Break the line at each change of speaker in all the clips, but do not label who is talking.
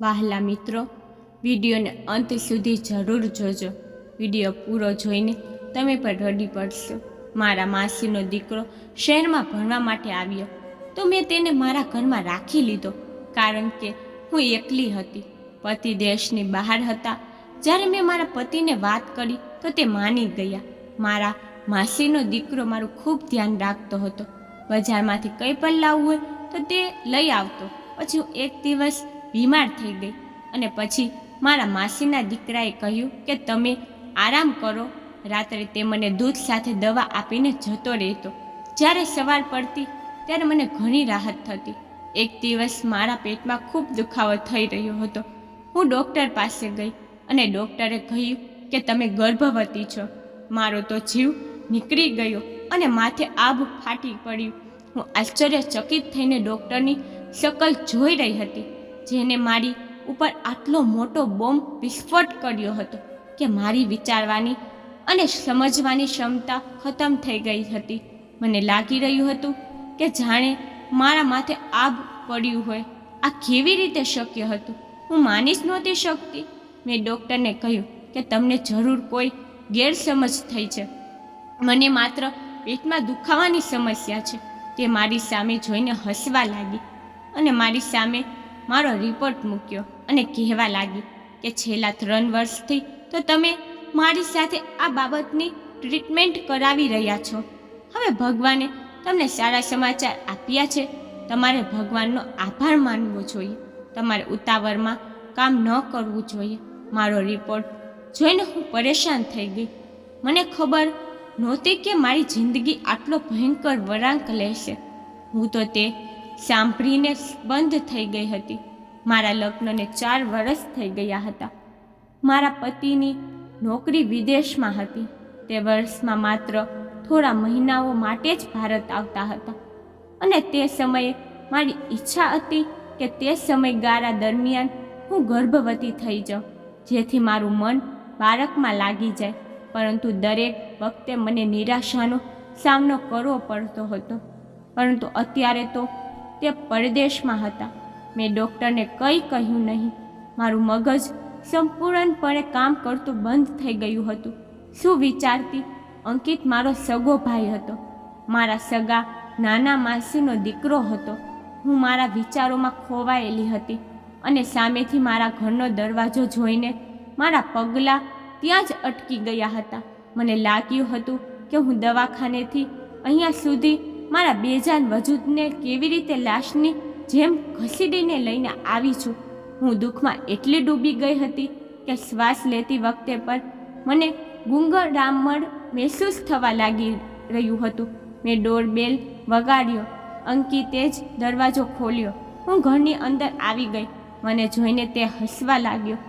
વહાલા મિત્રો, વિડીયોને અંત સુધી જરૂર જોજો. વિડીયો પૂરો જોઈને તમે પણ રડી પડશો. મારા માસીનો દીકરો શહેરમાં ભણવા માટે આવ્યો તો મેં તેને મારા ઘરમાં રાખી લીધો, કારણ કે હું એકલી હતી. પતિ દેશની બહાર હતા. જ્યારે મેં મારા પતિને વાત કરી તો તે માની ગયા. મારા માસીનો દીકરો મારું ખૂબ ધ્યાન રાખતો હતો. બજારમાંથી કંઈ પણ લાવવું હોય તો તે લઈ આવતો. પછી હું એક દિવસ બીમાર થઈ ગઈ અને પછી મારા માસીના દીકરાએ કહ્યું કે તમે આરામ કરો. રાત્રે તે મને દૂધ સાથે દવા આપીને જતો રહેતો. જ્યારે સવાર પડતી ત્યારે મને ઘણી રાહત થતી. એક દિવસ મારા પેટમાં ખૂબ દુખાવો થઈ રહ્યો હતો. હું ડૉક્ટર પાસે ગઈ અને ડૉક્ટરે કહ્યું કે તમે ગર્ભવતી છો. મારો તો જીવ નીકળી ગયો અને માથે આભ ફાટી પડ્યું. હું આશ્ચર્યચકિત થઈને ડૉક્ટરની શકલ જોઈ રહી હતી, જેને મારી ઉપર આટલો મોટો બોમ્બ વિસ્ફોટ કર્યો હતો કે મારી વિચારવાની અને સમજવાની ક્ષમતા ખતમ થઈ ગઈ હતી. મને લાગી રહ્યું હતું કે જાણે મારા માથે આભ પડ્યું હોય. આ કેવી રીતે શક્ય હતું? હું માની જ નહોતી શકતી. મેં ડૉક્ટરને કહ્યું કે તમને જરૂર કોઈ ગેરસમજ થઈ છે. મને માત્ર પેટમાં દુખાવાની સમસ્યા છે. તે મારી સામે જોઈને હસવા લાગી અને મારી સામે મારો રિપોર્ટ મૂક્યો અને કહેવા લાગી કે છેલ્લા 3 વર્ષથી તો તમે મારી સાથે આ બાબતની ટ્રીટમેન્ટ કરાવી રહ્યા છો. હવે ભગવાને તમને સારા સમાચાર આપ્યા છે. તમારે ભગવાનનો આભાર માનવો જોઈએ. તમારે ઉતાવળમાં કામ ન કરવું જોઈએ. મારો રિપોર્ટ જોઈને હું પરેશાન થઈ ગઈ. મને ખબર નહોતી કે મારી જિંદગી આટલો ભયંકર વળાંક લેશે. હું તો તે સાંભળીને બંધ થઈ ગઈ હતી. મારા લગ્નને 4 વર્ષ થઈ ગયા હતા. મારા પતિની નોકરી વિદેશમાં હતી. તે વર્ષમાં માત્ર થોડા મહિનાઓ માટે જ ભારત આવતા હતા અને તે સમયે મારી ઈચ્છા હતી કે તે સમયગાળા દરમિયાન હું ગર્ભવતી થઈ જાઉં, જેથી મારું મન બાળકમાં લાગી જાય. પરંતુ દરેક વખતે મને નિરાશાનો સામનો કરવો પડતો હતો. પરંતુ અત્યારે તો તે પરદેશમાં હતા. મેં ડૉક્ટરને કંઈ કહ્યું નહીં. મારું મગજ સંપૂર્ણપણે કામ કરતું બંધ થઈ ગયું હતું. શું વિચારતી? અંકિત મારો સગો ભાઈ હતો. મારા સગા નાના માસીનો દીકરો હતો. હું મારા વિચારોમાં ખોવાયેલી હતી અને સામેથી મારા ઘરનો દરવાજો જોઈને મારા પગલાં ત્યાં જ અટકી ગયા હતા. મને લાગ્યું હતું કે હું દવાખાનેથી અહીંયા સુધી મારા બેજાન વજૂદને કેવી રીતે લાશની જેમ ઘસીડીને લઈને આવી છું. હું દુઃખમાં એટલી ડૂબી ગઈ હતી કે શ્વાસ લેતી વખતે પણ મને ગુંગળામણ મહેસૂસ થવા લાગી રહ્યું હતું. મેં ડોરબેલ વગાડ્યો. અંકિતે જ દરવાજો ખોલ્યો. હું ઘરની અંદર આવી ગઈ. મને જોઈને તે હસવા લાગ્યો.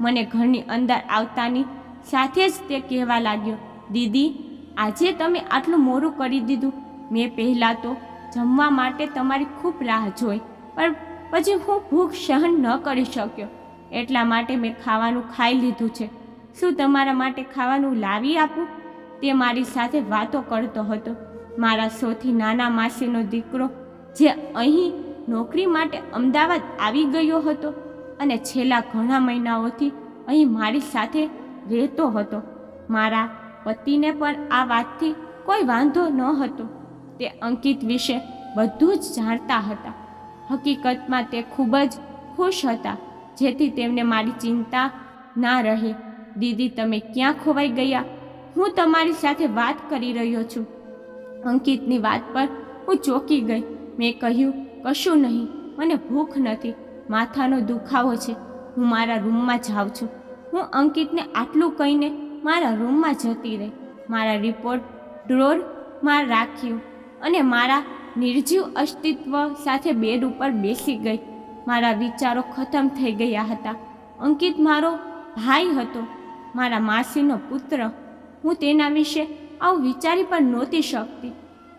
મને ઘરની અંદર આવતાની સાથે જ તે કહેવા લાગ્યો, દીદી, આજે તમે આટલું મોડું કરી દીધું. મેં પહેલાં તો જમવા માટે તમારી ખૂબ રાહ જોઈ, પણ પછી હું ભૂખ સહન ન કરી શક્યો. એટલા માટે મેં ખાવાનું ખાઈ લીધું છે. શું તમારા માટે ખાવાનું લાવી આપું? તે મારી સાથે વાતો કરતો હતો. મારા સૌથી નાના માસીનો દીકરો, જે અહીં નોકરી માટે અમદાવાદ આવી ગયો હતો અને છેલ્લા ઘણા મહિનાઓથી અહીં મારી સાથે રહેતો હતો. મારા પતિને પણ આ વાતથી કોઈ વાંધો ન હતો. તે અંકિત વિશે બધું જ જાણતા હતા. હકીકતમાં તે ખૂબ જ ખુશ હતા, જેથી તેમને મારી ચિંતા ના રહે. દીદી, તમે ક્યાં ખોવાઈ ગયા? હું તમારી સાથે વાત કરી રહ્યો છું. અંકિતની વાત પર હું ચોંકી ગઈ. મેં કહ્યું, કશું નહીં, મને ભૂખ નથી, માથાનો દુખાવો છે, હું મારા રૂમમાં જાઉં છું. હું અંકિતને આટલું કહીને મારા રૂમમાં જતી રહી. મારા રિપોર્ટ ડ્રોરમાં રાખ્યું અને મારા નિર્જીવ અસ્તિત્વ સાથે બેડ ઉપર બેસી ગઈ. મારા વિચારો ખતમ થઈ ગયા હતા. અંકિત મારો ભાઈ હતો, મારા માસીનો પુત્ર. હું તેના વિશે આવું વિચારી પણ નહોતી શકતી.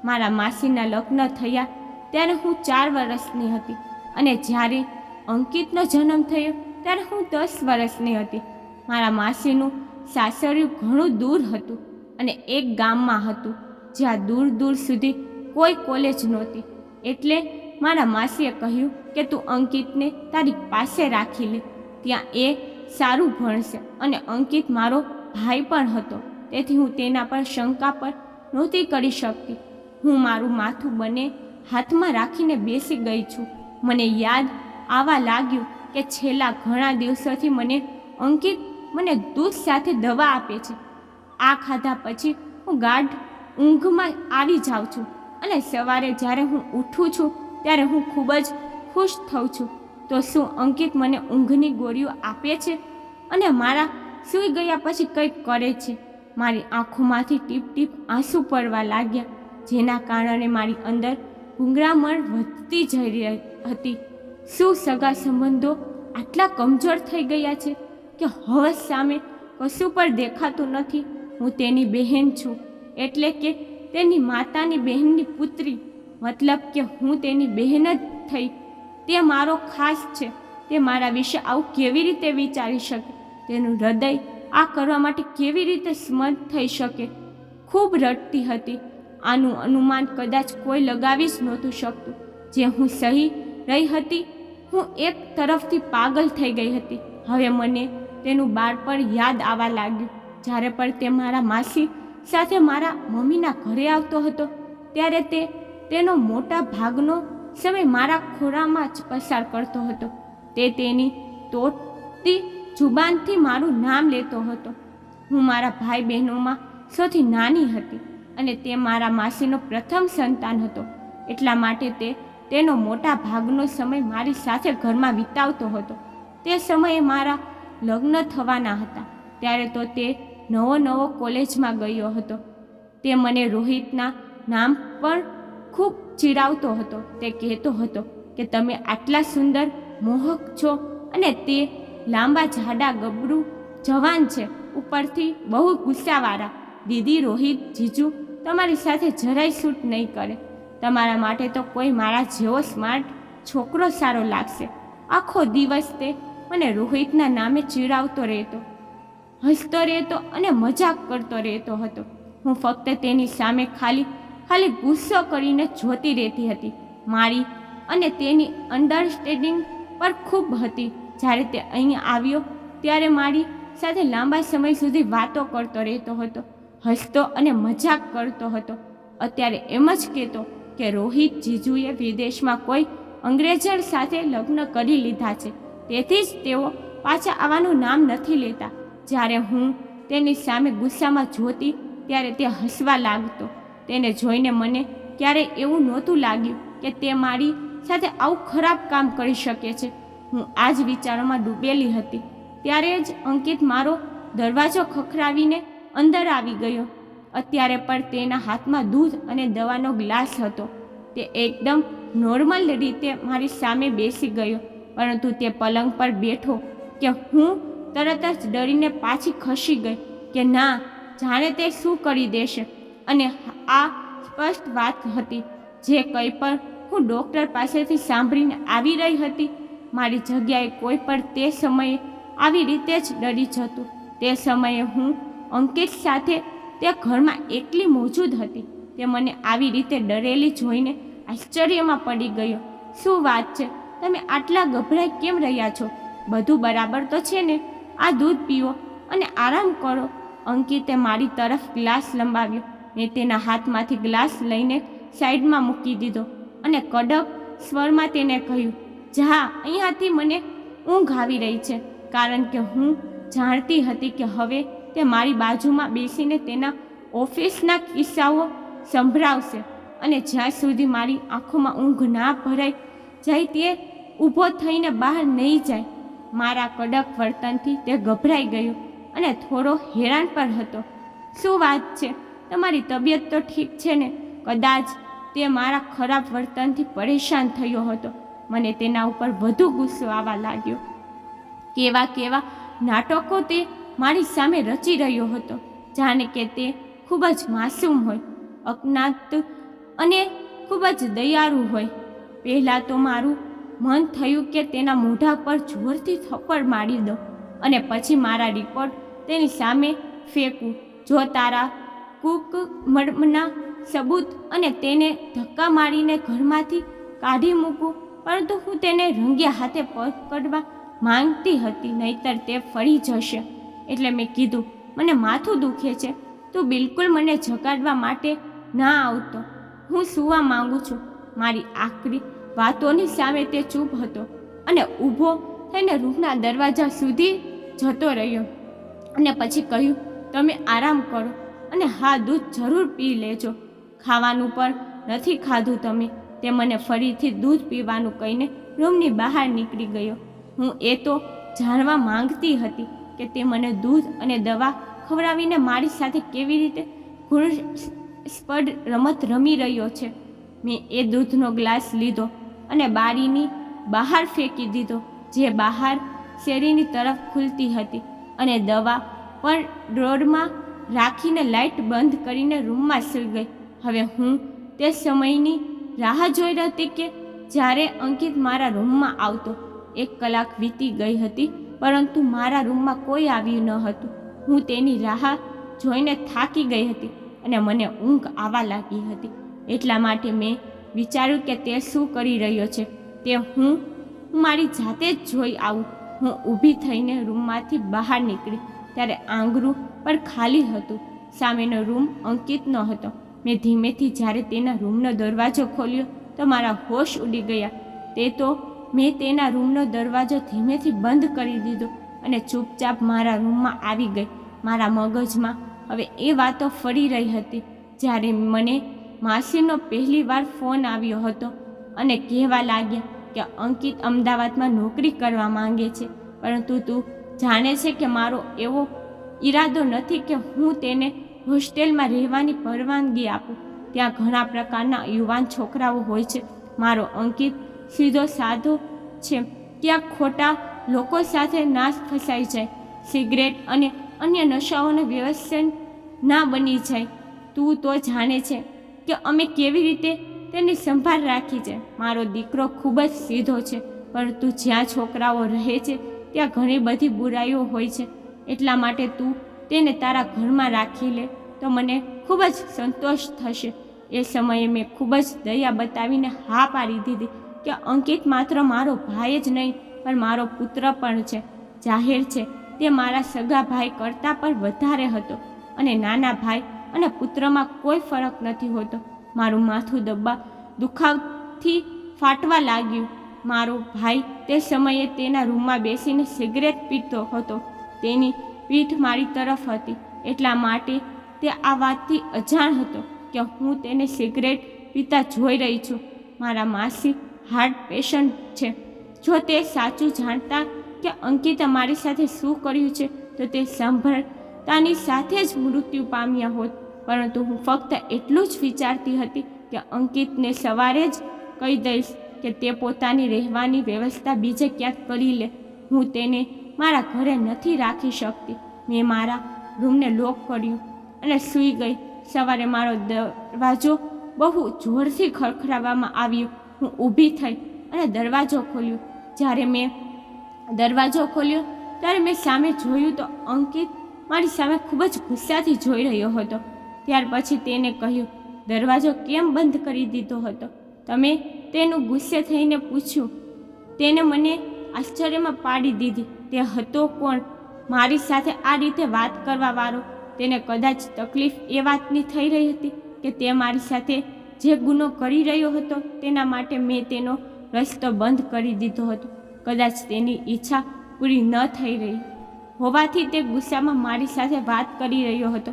મારા માસીના લગ્ન થયા ત્યારે હું 4 વર્ષની હતી અને જ્યારે અંકિતનો જન્મ થયો ત્યારે હું 10 વર્ષની હતી. મારા માસીનું સાસરિયું ઘણું દૂર હતું અને એક ગામમાં હતું, જ્યાં દૂર દૂર સુધી કોઈ કોલેજ નહોતી. એટલે મારા માસીએ કહ્યું કે તું અંકિતને તારી પાસે રાખી લે, ત્યાં એ સારું ભણશે. અને અંકિત મારો ભાઈ પણ હતો, તેથી હું તેના પર શંકા પર નહોતી કરી શકતી. હું મારું માથું બંને હાથમાં રાખીને બેસી ગઈ છું. મને યાદ આવવા લાગ્યું કે છેલ્લા ઘણા દિવસોથી અંકિત મને દૂધ સાથે દવા આપે છે. આ ખાધા પછી હું ગાઢ ઊંઘમાં આવી જાઉં છું અને સવારે જ્યારે હું ઉઠું છું ત્યારે હું ખૂબ જ ખુશ થઉં છું. તો શું અંકિત મને ઊંઘની ગોળીઓ આપે છે અને મારા સૂઈ ગયા પછી કંઈક કરે છે? મારી આંખોમાંથી ટીપ ટીપ આંસુ પડવા લાગ્યા, જેના કારણે મારી અંદર ગુંગળામણ વધતી જઈ રહી હતી. શું સગા સંબંધો આટલા કમજોર થઈ ગયા છે કે હવે સામે કશું પણ દેખાતું નથી? હું તેની બહેન છું, એટલે કે તેની માતાની બહેનની પુત્રી, મતલબ કે હું તેની બહેન જ થઈ. તે મારો ખાસ છે. તે મારા વિશે આવું કેવી રીતે વિચારી શકે? તેનું હૃદય આ કરવા માટે કેવી રીતે સમર્થ થઈ શકે? ખૂબ રડતી હતી. આનું અનુમાન કદાચ કોઈ લગાવી જ નહોતું શકતું. જે હું સહી રહી હતી, હું એક તરફથી પાગલ થઈ ગઈ હતી. હવે મને તેનું બાળપણ યાદ આવવા લાગ્યું. જ્યારે પણ તે મારા માસી સાથે મારા મમ્મીના ઘરે આવતો હતો, ત્યારે તેનો મોટા ભાગનો સમય મારા ખોળામાં જ પસાર કરતો હતો. તે તેની તોડતી જુબાનથી મારું નામ લેતો હતો. હું મારા ભાઈ બહેનોમાં સૌથી નાની હતી અને તે મારા માસીનો પ્રથમ સંતાન હતો. એટલા માટે તેનો મોટા ભાગનો સમય મારી સાથે ઘરમાં વિતાવતો હતો. તે સમયે મારા લગ્ન થવાના હતા. ત્યારે તો તે નવો કોલેજમાં ગયો હતો. તે મને રોહિતના નામ પણ ખૂબ ચીડાવતો હતો. તે કહેતો હતો કે તમે આટલા સુંદર મોહક છો અને તે લાંબા જાડા ગબરું જવાન છે, ઉપરથી બહુ ગુસ્સાવાળા. દીદી, રોહિત જીજુ તમારી સાથે જરાય શૂટ નહીં કરે. તમારા માટે તો કોઈ મારા જેવો સ્માર્ટ છોકરો સારો લાગશે. આખો દિવસ તે મને રોહિતના નામે ચીડાવતો રહેતો, હસતો રહેતો અને મજાક કરતો રહેતો હતો. હું ફક્ત તેની સામે ખાલી ગુસ્સો કરીને જોતી રહેતી હતી. મારી અને તેની અન્ડરસ્ટેન્ડિંગ પર ખૂબ હતી. જ્યારે તે અહીં આવ્યો ત્યારે મારી સાથે લાંબા સમય સુધી વાતો કરતો રહેતો હતો, હસતો અને મજાક કરતો હતો. અત્યારે એમ જ કહેતો કે રોહિત જીજુએ વિદેશમાં કોઈ અંગ્રેજર સાથે લગ્ન કરી લીધા છે, તેથી જ તેઓ પાછા આવવાનું નામ નથી લેતા. જ્યારે હું તેની સામે ગુસ્સામાં જોતી ત્યારે તે હસવા લાગતો. તેને જોઈને મને ક્યારેય એવું નહોતું લાગ્યું કે તે મારી સાથે આવું ખરાબ કામ કરી શકે છે. હું આ જ વિચારોમાં ડૂબેલી હતી. ત્યારે જ અંકિત મારો દરવાજો ખખડાવીને અંદર આવી ગયો. અત્યારે પણ તેના હાથમાં દૂધ અને દવાનો ગ્લાસ હતો. તે એકદમ નોર્મલ રીતે મારી સામે બેસી ગયો, પરંતુ તે પલંગ પર બેઠો કે હું તરત જ ડરીને પાછી ખસી ગઈ કે ના જાણે તે શું કરી દેશે. અને આ સ્પષ્ટ વાત હતી, જે કંઈ પણ હું ડૉક્ટર પાસેથી સાંભળીને આવી રહી હતી. મારી જગ્યાએ કોઈ પણ તે સમયે આવી રીતે જ ડરી જતું. તે સમયે હું અંકિત સાથે તે ઘરમાં એકલી મોજૂદ હતી. તે મને આવી રીતે ડરેલી જોઈને આશ્ચર્યમાં પડી ગયો. શું વાત છે, તમે આટલા ગભરાઈ કેમ રહ્યા છો? બધું બરાબર તો છે ને? આ દૂધ પીવો અને આરામ કરો. અંકિતે મારી તરફ ગ્લાસ લંબાવ્યો. મેં તેના હાથમાંથી ગ્લાસ લઈને સાઈડમાં મૂકી દીધો અને કડક સ્વરમાં તેને કહ્યું, જા અહીંયાથી, મને ઊંઘ આવી રહી છે. કારણ કે હું જાણતી હતી કે હવે તે મારી બાજુમાં બેસીને તેના ઓફિસના કિસ્સાઓ સંભળાવશે અને જ્યાં સુધી મારી આંખોમાં ઊંઘ ના ભરાઈ જાય તે ઊભો થઈને બહાર નહીં જાય. મારા કડક વર્તનથી તે ગભરાઈ ગયો અને થોડો હેરાન પણ હતો. શું વાત છે, તમારી તબિયત તો ઠીક છે ને? કદાચ તે મારા ખરાબ વર્તનથી પરેશાન થયો હતો. મને તેના ઉપર વધુ ગુસ્સો આવવા લાગ્યો. કેવા નાટકો તે મારી સામે રચી રહ્યો હતો, જાણે કે તે ખૂબ જ માસૂમ હોય, અજ્ઞાત અને ખૂબ જ દયાળુ હોય. પહેલાં તો મારું મન થયું કે તેના મોઢા પર જોરથી થપ્પડ મારી દઉં અને પછી મારા રિપોર્ટ તેની સામે ફેંકું. જો તારા કુકર્મના સબૂત અને તેને ધક્કા મારીને ઘરમાંથી કાઢી મૂકું પરંતુ હું તેને રંગ્યા હાથે પકડવા માંગતી હતી, નહીતર તે ફરી જશે. એટલે મેં કીધું, મને માથું દુખે છે, તું બિલકુલ મને જગાડવા માટે ના આવતો, હું સૂવા માંગુ છું. મારી આકરી વાતોની સામે તે ચૂપ હતો અને ઊભો થઈને રૂમના દરવાજા સુધી જતો રહ્યો અને પછી કહ્યું, તમે આરામ કરો અને હા, દૂધ જરૂર પી લેજો. ખાવાનું પણ નથી ખાધું તમે. તે મને ફરીથી દૂધ પીવાનું કહીને રૂમની બહાર નીકળી ગયો. હું એ તો જાણવા માંગતી હતી કે તે મને દૂધ અને દવા ખવડાવીને મારી સાથે કેવી રીતે ઘૃણાસ્પદ રમત રમી રહ્યો છે. મેં એ દૂધનો ગ્લાસ લીધો અને બારીની બહાર ફેંકી દીધો, જે બહાર શેરીની તરફ ખુલતી હતી, અને દવા પણ ડ્રોરમાં રાખીને લાઇટ બંધ કરીને રૂમમાં સૂઈ ગઈ. હવે હું તે સમયની રાહ જોઈ હતી કે જ્યારે અંકિત મારા રૂમમાં આવતો. 1 કલાક વીતી ગઈ હતી, પરંતુ મારા રૂમમાં કોઈ આવ્યું ન હતું. હું તેની રાહ જોઈને થાકી ગઈ હતી અને મને ઊંઘ આવવા લાગી હતી. એટલા માટે મેં વિચાર્યું કે તે શું કરી રહ્યો છે તે હું મારી જાતે જ જોઈ આવું. હું ઊભી થઈને રૂમમાંથી બહાર નીકળી ત્યારે આંગણું પણ ખાલી હતું. સામેનો રૂમ અંકિતનો હતો. મેં ધીમેથી જ્યારે તેના રૂમનો દરવાજો ખોલ્યો તો મારા હોશ ઉડી ગયા. તે તો મેં તેના રૂમનો દરવાજો ધીમેથી બંધ કરી દીધો અને ચૂપચાપ મારા રૂમમાં આવી ગઈ. મારા મગજમાં હવે એ વાતો ફરી રહી હતી જ્યારે મને માસીનો પહેલી વાર ફોન આવ્યો હતો અને કહેવા લાગ્યા કે અંકિત અમદાવાદમાં નોકરી કરવા માંગે છે, પરંતુ તું જાણે છે કે મારો એવો ઈરાદો નથી કે હું તેને હોસ્ટેલમાં રહેવાની પરવાનગી આપું. ત્યાં ઘણા પ્રકારના યુવાન છોકરાઓ હોય છે. મારો અંકિત સીધો સાધો છે, ક્યાંક ખોટા લોકો સાથે ના ફસાઈ જાય, સિગરેટ અને અન્ય નશાઓનું વ્યસન ના બની જાય. તું તો જાણે છે કે અમે કેવી રીતે તેની સંભાળ રાખી છે. મારો દીકરો ખૂબ જ સીધો છે, પરંતુ જ્યાં છોકરાઓ રહે છે ત્યાં ઘણી બધી બુરાઈઓ હોય છે. એટલા માટે તું તેને તારા ઘરમાં રાખી લે તો મને ખૂબ જ સંતોષ થશે. એ સમયે મેં ખૂબ જ દયા બતાવીને હા પાડી દીધી કે અંકિત માત્ર મારો ભાઈ જ નહીં પણ મારો પુત્ર પણ છે. જાહેર છે તે મારા સગા ભાઈ કરતાં પણ વધારે હતો અને નાના ભાઈ અને પુત્રમાં કોઈ ફરક નથી હોતો. મારું માથું દુખાવથી ફાટવા લાગ્યું. મારો ભાઈ તે સમયે તેના રૂમમાં બેસીને સિગરેટ પીતો હતો. તેની પીઠ મારી તરફ હતી, એટલા માટે તે આ વાતથી અજાણ હતો કે હું તેને સિગરેટ પીતા જોઈ રહી છું. મારા માસી હાર્ટ પેશન્ટ છે. જો તે સાચું જાણતા કે અંકિતે મારી સાથે શું કર્યું છે તો તે સાંભળતાની સાથે જ મૃત્યુ પામ્યા હોત. પરંતુ હું ફક્ત એટલું જ વિચારતી હતી કે અંકિતને સવારે જ કહી દઈશ કે તે પોતાની રહેવાની વ્યવસ્થા બીજે ક્યાંક કરી લે. હું તેને મારા ઘરે નથી રાખી શકતી. મેં મારા રૂમને લોક કર્યું અને સૂઈ ગઈ. સવારે મારો દરવાજો બહુ જોરથી ખખડાવવામાં આવ્યો. હું ઊભી થઈ અને દરવાજો ખોલ્યો. જ્યારે મેં દરવાજો ખોલ્યો ત્યારે મેં સામે જોયું તો અંકિત મારી સામે ખૂબ જ ગુસ્સાથી જોઈ રહ્યો હતો. ત્યાર પછી તેને કહ્યું, દરવાજો કેમ બંધ કરી દીધો હતો? તમે? તેનું ગુસ્સે થઈને પૂછ્યું. તેને મને આશ્ચર્યમાં પાડી દીધી. તે હતો કોણ મારી સાથે આ રીતે વાત કરવાવાળો? તેને કદાચ તકલીફ એ વાતની થઈ રહી હતી કે તે મારી સાથે જે ગુનો કરી રહ્યો હતો તેના માટે મેં તેનો રસ્તો બંધ કરી દીધો હતો. કદાચ તેની ઈચ્છા પૂરી ન થઈ રહી હોવાથી તે ગુસ્સામાં મારી સાથે વાત કરી રહ્યો હતો.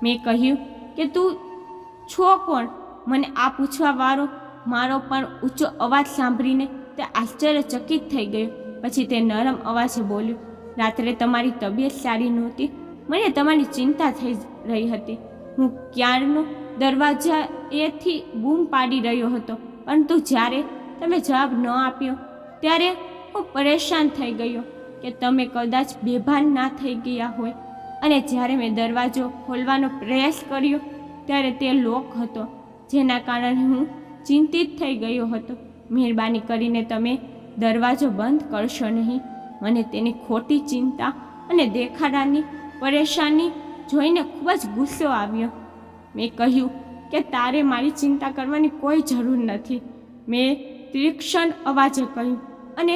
મેં કહ્યું કે તું છો કોણ? મને આ પૂછવાવાળો મારો પણ ઊંચો અવાજ સાંભળીને તે આશ્ચર્યચકિત થઈ ગયો. પછી તે નરમ અવાજે બોલ્યો, રાત્રે તમારી તબિયત સારી નહોતી, મને તમારી ચિંતા થઈ રહી હતી. હું ક્યારનો દરવાજાએથી બૂમ પાડી રહ્યો હતો, પરંતુ જ્યારે તમે જવાબ ન આપ્યો ત્યારે હું પરેશાન થઈ ગયો કે તમે કદાચ બેભાન ના થઈ ગયા હોય. અને જ્યારે મેં દરવાજો ખોલવાનો પ્રયાસ કર્યો ત્યારે તે લોક હતો, જેના કારણે હું ચિંતિત થઈ ગયો હતો. મહેરબાની કરીને તમે દરવાજો બંધ કરશો નહીં. મને તેની ખોટી ચિંતા અને દેખાડાની પરેશાની જોઈને ખૂબ જ ગુસ્સો આવ્યો. મેં કહ્યું કે તારે મારી ચિંતા કરવાની કોઈ જરૂર નથી. મેં તીક્ષ્ણ અવાજે કહ્યું અને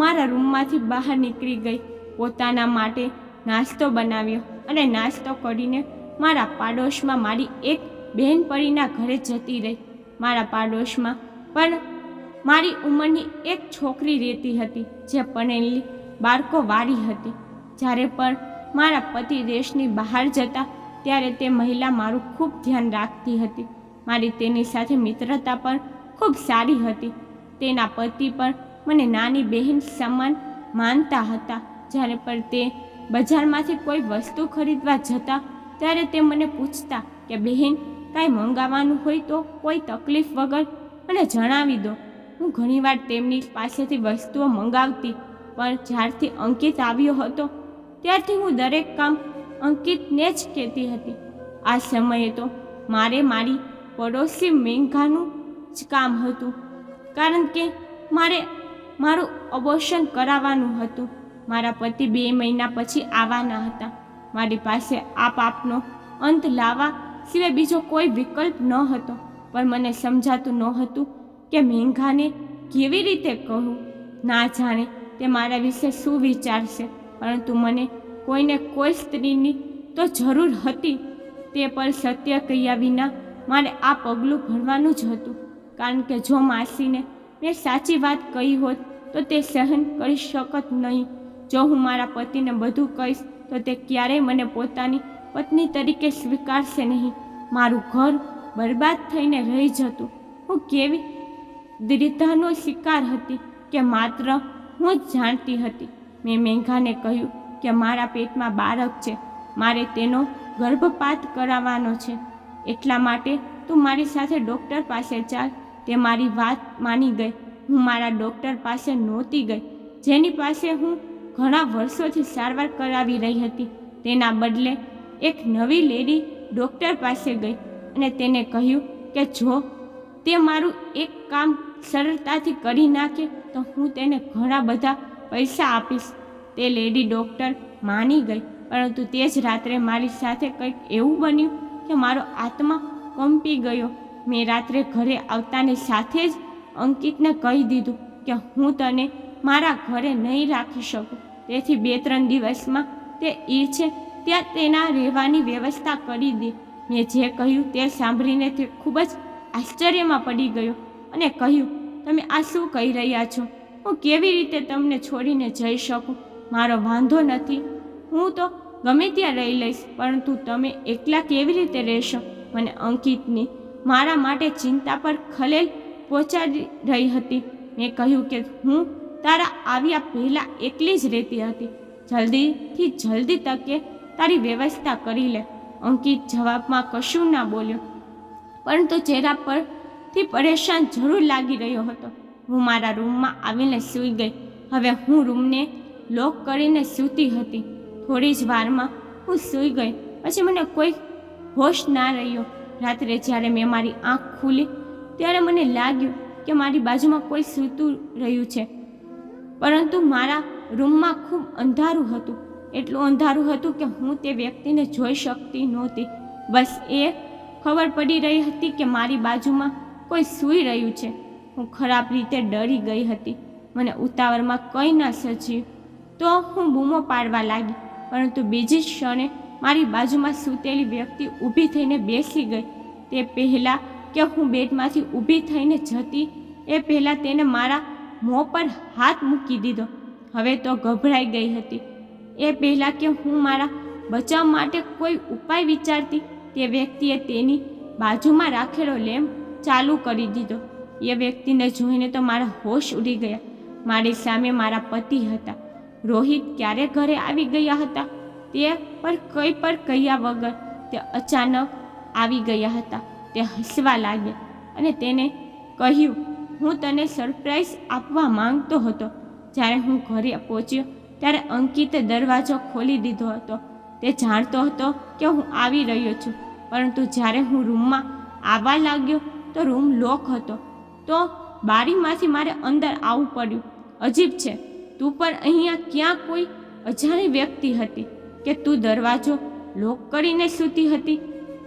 મારા રૂમમાંથી બહાર નીકળી ગઈ. પોતાના માટે નાસ્તો બનાવ્યો અને નાસ્તો કરીને મારા પાડોશમાં મારી એક બહેનપણીના ઘરે જતી રહી. મારા પાડોશમાં પણ મારી ઉંમરની એક છોકરી રહેતી હતી જે પરણેલી બાળકો વાળી હતી. જ્યારે પણ મારા પતિ દેશની બહાર જતા ત્યારે તે મહિલા મારું ખૂબ ધ્યાન રાખતી હતી. મારી તેની સાથે મિત્રતા પણ ખૂબ સારી હતી. તેના પતિ પણ મને નાની બહેન સમાન માનતા હતા. જ્યારે પણ તે બજારમાંથી કોઈ વસ્તુ ખરીદવા જતા ત્યારે તે મને પૂછતા કે બહેન, કાંઈ મંગાવવાનું હોય તો કોઈ તકલીફ વગર મને જણાવી દો. હું ઘણીવાર તેમની પાસેથી વસ્તુઓ મંગાવતી, પણ જ્યારથી અંકિત આવ્યો હતો ત્યારથી હું દરેક કામ અંકિતને જ કહેતી હતી. આ સમયે તો મારે મારી પડોશી મેઘાનું જ કામ હતું, કારણ કે મારે મારું અબોર્શન કરાવવાનું હતું. મારા પતિ 2 મહિના પછી આવવાના હતા. મારી પાસે આ પાપનો અંત લાવવા સિવાય બીજો કોઈ વિકલ્પ ન હતો. પણ મને સમજાતું નહોતું કે મેઘાને કેવી રીતે કહું. ના જાણે તે મારા વિશે શું વિચારશે, પરંતુ મને કોઈને કોઈ સ્ત્રીની તો જરૂર હતી. તે પર સત્ય કહ્યા વિના મારે આ પગલું ભરવાનું જ હતું, કારણ કે જો માસીને મેં સાચી વાત કહી હોત તો તે સહન કરી શકત નહીં. જો હું મારા પતિને બધું કહીશ તો તે ક્યારેય મને પોતાની પત્ની તરીકે સ્વીકારશે નહીં. મારું ઘર બરબાદ થઈને રહી જતું. હું કેવી દ્વિધાનો શિકાર હતી કે માત્ર હું જ જાણતી હતી. મેં મેઘાને કહ્યું કે મારા પેટમાં બાળક છે, મારે તેનો ગર્ભપાત કરાવવાનો છે. એટલા માટે તું મારી સાથે ડૉક્ટર પાસે ચાલ. તે મારી વાત માની ગઈ. હું મારા ડૉક્ટર પાસે નહોતી ગઈ, જેની પાસે હું ઘણા વર્ષોથી સારવાર કરાવી રહી હતી. તેના બદલે એક નવી લેડી ડૉક્ટર પાસે ગઈ અને તેને કહ્યું કે જો તે મારું એક કામ સરળતાથી કરી નાખે તો હું તેને ઘણા બધા પૈસા આપીશ. તે લેડી ડૉક્ટર માની ગઈ, પરંતુ તે જ રાત્રે મારી સાથે કંઈક એવું બન્યું કે મારો આત્મા કંપી ગયો. મેં રાત્રે ઘરે આવતાની સાથે જ અંકિતને કહી દીધું કે હું તને મારા ઘરે નહીં રાખી શકું. તેથી 2-3 દિવસમાં તે ઈચ્છે ત્યાં તેના રહેવાની વ્યવસ્થા કરી દે. મેં જે કહ્યું તે સાંભળીને તે ખૂબ જ આશ્ચર્યમાં પડી ગયો અને કહ્યું, તમે આ શું કહી રહ્યા છો? હું કેવી રીતે તમને છોડીને જઈ શકું? મારો વાંધો નથી, હું તો ગમે ત્યાં રહી લઈશ, પરંતુ તમે એકલા કેવી રીતે રહેશો? મને અંકિતની મારા માટે ચિંતા પર ખલેલ પહોંચાડી રહી હતી. મેં કહ્યું કે હું તારા આવ્યા પહેલાં એકલી જ રહેતી હતી. જલ્દીથી જલ્દી તકે તારી વ્યવસ્થા કરી લે. અંકિત જવાબમાં કશું ના બોલ્યો, પરંતુ ચહેરા પરથી પરેશાન જરૂર લાગી રહ્યો હતો. હું મારા રૂમમાં આવીને સૂઈ ગઈ. હવે હું રૂમને લોક કરીને સૂતી હતી. થોડી જ વારમાં હું સૂઈ ગઈ. પછી મને કોઈ હોશ ના રહ્યો. રાત્રે જ્યારે મેં મારી આંખ ખુલી ત્યારે મને લાગ્યું કે મારી બાજુમાં કોઈ સૂતું રહ્યું છે, પરંતુ મારા રૂમમાં ખૂબ અંધારું હતું. એટલું અંધારું હતું કે હું તે વ્યક્તિને જોઈ શકતી નહોતી. બસ એ ખબર પડી રહી હતી કે મારી બાજુમાં કોઈ સૂઈ રહ્યું છે. હું ખરાબ રીતે ડરી ગઈ હતી. મને ઉતાવળમાં કંઈ ન સૂચ્યું તો હું બૂમો પાડવા લાગી, પરંતુ બીજી જ ક્ષણે મારી બાજુમાં સૂતેલી વ્યક્તિ ઊભી થઈને બેસી ગઈ. તે પહેલાં કે હું બેડમાંથી ઊભી થઈને જતી એ પહેલાં તેને મારા મોં પર હાથ મૂકી દીધો. હવે તો ગભરાઈ ગઈ હતી. એ પહેલાં કે હું મારા બચાવ માટે કોઈ ઉપાય વિચારતી તે વ્યક્તિએ તેની બાજુમાં રાખેલો લેમ્પ ચાલુ કરી દીધો. એ વ્યક્તિને જોઈને તો મારા હોશ ઉડી ગયા. મારી સામે મારા પતિ હતા. રોહિત ક્યારે ઘરે આવી ગયા હતા તે પર કંઈ પણ કહ્યા વગર તે અચાનક આવી ગયા હતા. તે હસવા લાગ્યા અને તેને કહ્યું, હું તને સરપ્રાઈઝ આપવા માંગતો હતો. જ્યારે હું ઘરે પહોંચ્યો ત્યારે અંકિતે દરવાજો ખોલી દીધો હતો. તે જાણતો હતો કે હું આવી રહ્યો છું, પરંતુ જ્યારે હું રૂમમાં આવવા લાગ્યો તો રૂમ લોક હતો. તો બારીમાંથી મારે અંદર આવવું પડ્યું. અજીબ છે, તું પણ અહીંયા ક્યાં કોઈ અજાણી વ્યક્તિ હતી કે તું દરવાજો લોક કરીને સૂતી હતી?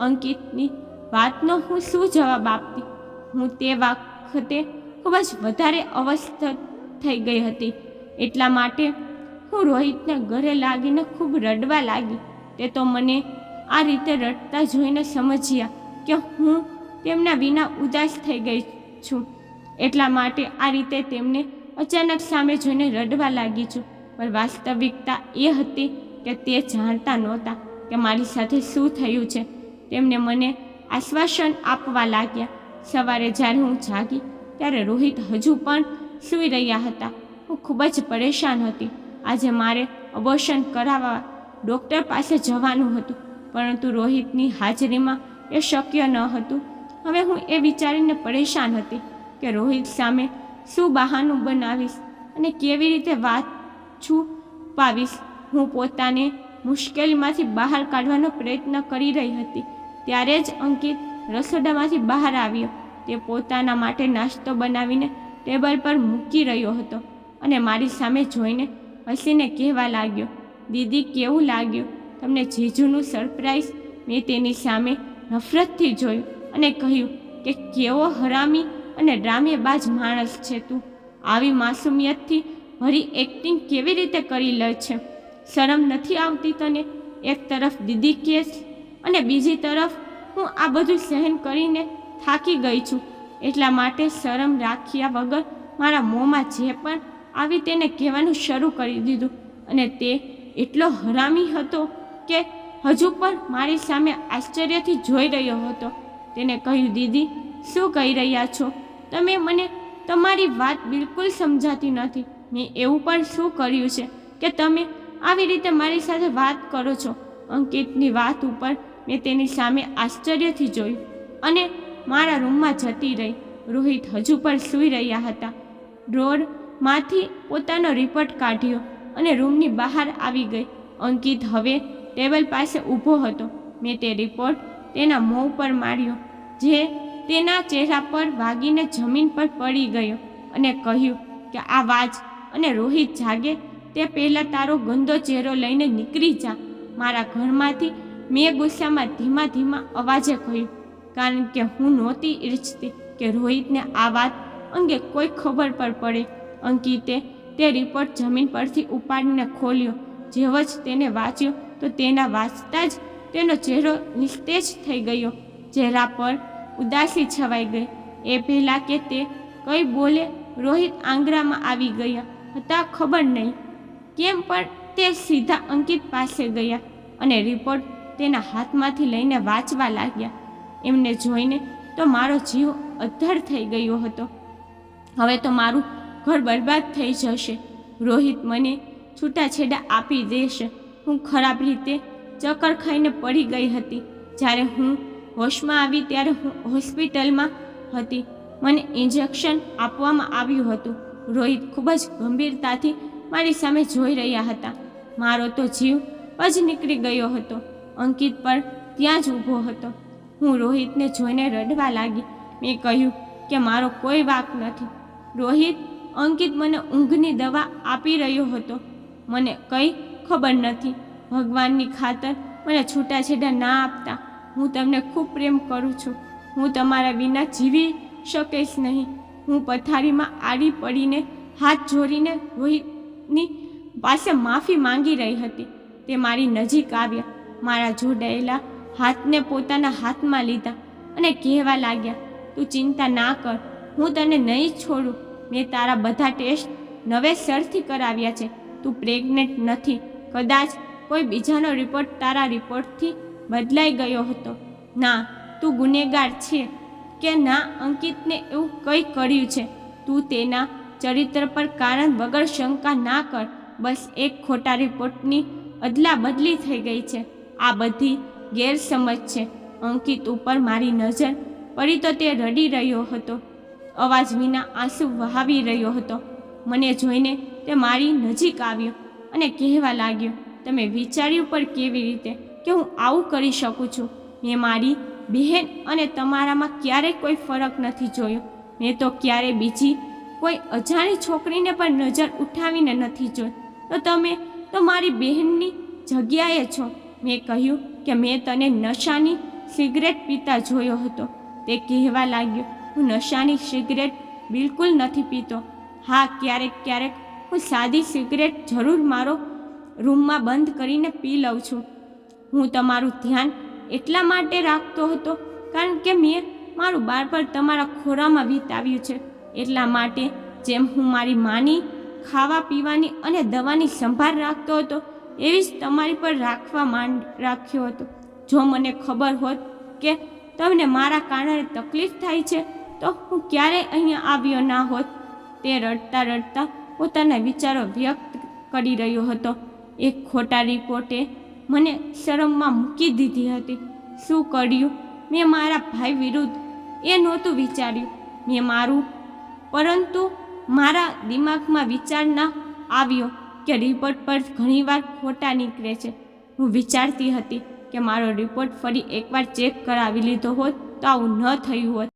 અંકિતની વાતનો હું શું જવાબ આપતી? હું તે વખતે ખૂબ જ વધારે અવસ્થા થઈ ગઈ હતી. એટલા માટે હું રોહિતને ઘરે લાગીને ખૂબ રડવા લાગી. તે તો મને આ રીતે રડતા જોઈને સમજ્યા કે હું તેમના વિના ઉદાસ થઈ ગઈ છું. એટલા માટે આ રીતે તેમને અચાનક સામે જોઈને રડવા લાગી છું. પણ વાસ્તવિકતા એ હતી કે તે જાણતા નહોતા કે મારી સાથે શું થયું છે. તેમને મને આશ્વાસન આપવા લાગ્યા. સવારે જ્યારે હું જાગી ત્યારે રોહિત હજુ પણ સૂઈ રહ્યા હતા. હું ખૂબ જ પરેશાન હતી. આજે મારે અબોર્શન કરાવવા ડૉક્ટર પાસે જવાનું હતું, પરંતુ રોહિતની હાજરીમાં એ શક્ય ન હતું. હવે હું એ વિચારીને પરેશાન હતી કે રોહિત સામે શું બહાનું બનાવીશ અને કેવી રીતે વાત છુપાવીશ. હું પોતાને મુશ્કેલીમાંથી બહાર કાઢવાનો પ્રયત્ન કરી રહી હતી. ત્યારે જ અંકિત રસોડામાંથી બહાર આવ્યો. તે પોતાના માટે નાસ્તો બનાવીને ટેબલ પર મૂકી રહ્યો હતો અને મારી સામે જોઈને હસીને કહેવા લાગ્યો, દીદી કેવું લાગ્યું તમને જીજુનું સરપ્રાઈઝ? મેં તેની સામે નફરતથી જોયું અને કહ્યું કે કેવો હરામી અને ડ્રામેબાજ માણસ છે તું. આવી માસુમિયતથી ભરી એક્ટિંગ કેવી રીતે કરી લે છે? શરમ નથી આવતી તને? એક તરફ દીદી કેસ અને બીજી તરફ હું આ બધું સહન કરીને થાકી ગઈ છું. એટલા માટે શરમ રાખ્યા વગર મારા મોંમાં જે પણ આવી તેને કહેવાનું શરૂ કરી દીધું. અને તે એટલો હરામી હતો કે હજુ પણ મારી સામે આશ્ચર્યથી જોઈ રહ્યો હતો. તેને કહ્યું, દીદી શું કહી રહ્યા છો તમે? મને તમારી વાત બિલકુલ સમજાતી નથી. મેં એવું પણ શું કર્યું છે કે તમે આવી રીતે મારી સાથે વાત કરો છો? અંકિતની વાત ઉપર મેં તેની સામે આશ્ચર્યથી જોયું અને મારા રૂમમાં જતી રહી. રોહિત હજુ પણ સૂઈ રહ્યા હતા. ડ્રોરમાંથી પોતાનો રિપોર્ટ કાઢ્યો અને રૂમની બહાર આવી ગઈ. અંકિત હવે ટેબલ પાસે ઊભો હતો. મેં તે રિપોર્ટ તેના મોં પર માર્યો, જે તેના ચહેરા પર વાગીને જમીન પર પડી ગયો અને કહ્યું કે આ વાજ અને રોહિત જાગે તે પહેલાં તારો ગંદો ચહેરો લઈને નીકળી જા મારા ઘરમાંથી. મેં ગુસ્સામાં ધીમા ધીમા અવાજે કહ્યું, કારણ કે હું નહોતી ઈચ્છતી કે રોહિતને આ વાત અંગે કોઈ ખબર પર પડે. અંકિતે તે રિપોર્ટ જમીન પરથી ઉપાડીને ખોલ્યો. જેવો જ તેને વાંચ્યો તો તેના વાંચતા જ તેનો ચહેરો નિસ્તેજ થઈ ગયો. ચહેરા પર ઉદાસી છવાઈ ગઈ. એ પહેલાં કે તે કંઈ બોલે રોહિત આંગળામાં આવી ગયા હતા. ખબર નહીં કેમ પણ તે સીધા અંકિત પાસે ગયા અને રિપોર્ટ તેના હાથમાંથી લઈને વાંચવા લાગ્યા. એમને જોઈને તો મારો જીવ અદ્ધર થઈ ગયો હતો. હવે તો મારું ઘર બરબાદ થઈ જશે. રોહિત મને છૂટાછેડા આપી દેશે. હું ખરાબ રીતે ચક્કર ખાઈને પડી ગઈ હતી. જ્યારે હું હોશમાં આવી ત્યારે હું હોસ્પિટલમાં હતી. મને ઇન્જેક્શન આપવામાં આવ્યું હતું. રોહિત ખૂબ જ ગંભીરતાથી મારી સામે જોઈ રહ્યા હતા. મારો તો જીવ જ નીકળી ગયો હતો. અંકિત પણ ત્યાં જ ઊભો હતો. હું રોહિતને જોઈને રડવા લાગી. મેં કહ્યું કે મારો કોઈ વાંક નથી. રોહિત, અંકિત મને ઊંઘની દવા આપી રહ્યો હતો. મને કંઈ ખબર નથી. ભગવાનની ખાતર મને છૂટાછેડા ના આપતા. હું તમને ખૂબ પ્રેમ કરું છું. હું તમારા વિના જીવી શકીશ નહીં. હું પથારીમાં આડી પડીને હાથ જોડીને રોહિતની પાસે માફી માંગી રહી હતી. તે મારી નજીક આવ્યા, મારા જોડાયેલા હાથને પોતાના હાથમાં લીધા અને કહેવા લાગ્યા, તું ચિંતા ના કર, હું તને નહીં છોડું. મેં તારા બધા ટેસ્ટ નવેસરથી કરાવ્યા છે. તું પ્રેગ્નેન્ટ નથી. કદાચ કોઈ બીજાનો રિપોર્ટ તારા રિપોર્ટથી બદલાઈ ગયો હતો. ના, તું ગુનેગાર છે કે ના અંકિતને એવું કંઈ કર્યું છે. તું તેના ચરિત્ર પર કારણ વગર શંકા ના કર. બસ એક ખોટા રિપોર્ટની અદલા બદલી થઈ ગઈ છે. આ બધી ગેરસમજ છે. અંકિત ઉપર મારી નજર પડી તો તે રડી રહ્યો હતો. અવાજ વિના આંસુ વહાવી રહ્યો હતો. મને જોઈને તે મારી નજીક આવ્યો અને કહેવા લાગ્યો, તમે વિચાર્યું પણ કેવી રીતે કે હું આવું કરી શકું છું? મેં મારી બહેન અને તમારામાં ક્યારેય કોઈ ફરક નથી જોયો. મેં તો ક્યારેય બીજી કોઈ અજાણી છોકરીને પણ નજર ઉઠાવીને નથી જોઈ. તો તમે તો મારી બહેનની જગ્યાએ છો. મેં કહ્યું કે મેં તને નશાની સિગરેટ પીતા જોયો હતો. તે કહેવા લાગ્યો, હું નશાની સિગરેટ બિલકુલ નથી પીતો. હા, ક્યારેક ક્યારેક હું સાદી સિગરેટ જરૂર મારો રૂમમાં બંધ કરીને પી લઉં છું. હું તમારું ધ્યાન એટલા માટે રાખતો હતો કારણ કે મેં મારું બાળપણ તમારા ખોરામાં વિતાવ્યું છે. એટલા માટે જેમ હું મારી માની ખાવા પીવાની અને દવાની સંભાળ રાખતો હતો એવી જ તમારી પર રાખ્યો હતો. જો મને ખબર હોત કે તમને મારા કારણે તકલીફ થાય છે તો હું ક્યારેય અહીંયા આવ્યો ના હોત. તે રડતા રડતા પોતાના વિચારો વ્યક્ત કરી રહ્યો હતો. એક ખોટા રિપોર્ટે મને શરમમાં મૂકી દીધી હતી. શું કર્યું મેં મારા ભાઈ વિરુદ્ધ એ નહોતું વિચાર્યું. મેં મારું પરંતુ મારા દિમાગમાં વિચાર ના આવ્યો કે રિપોર્ટ પર ઘણીવાર ખોટા નીકળે છે. હું વિચારતી હતી કે મારો રિપોર્ટ ફરી એકવાર ચેક કરાવી લીધો હોત તો આવું ન થયું હોત.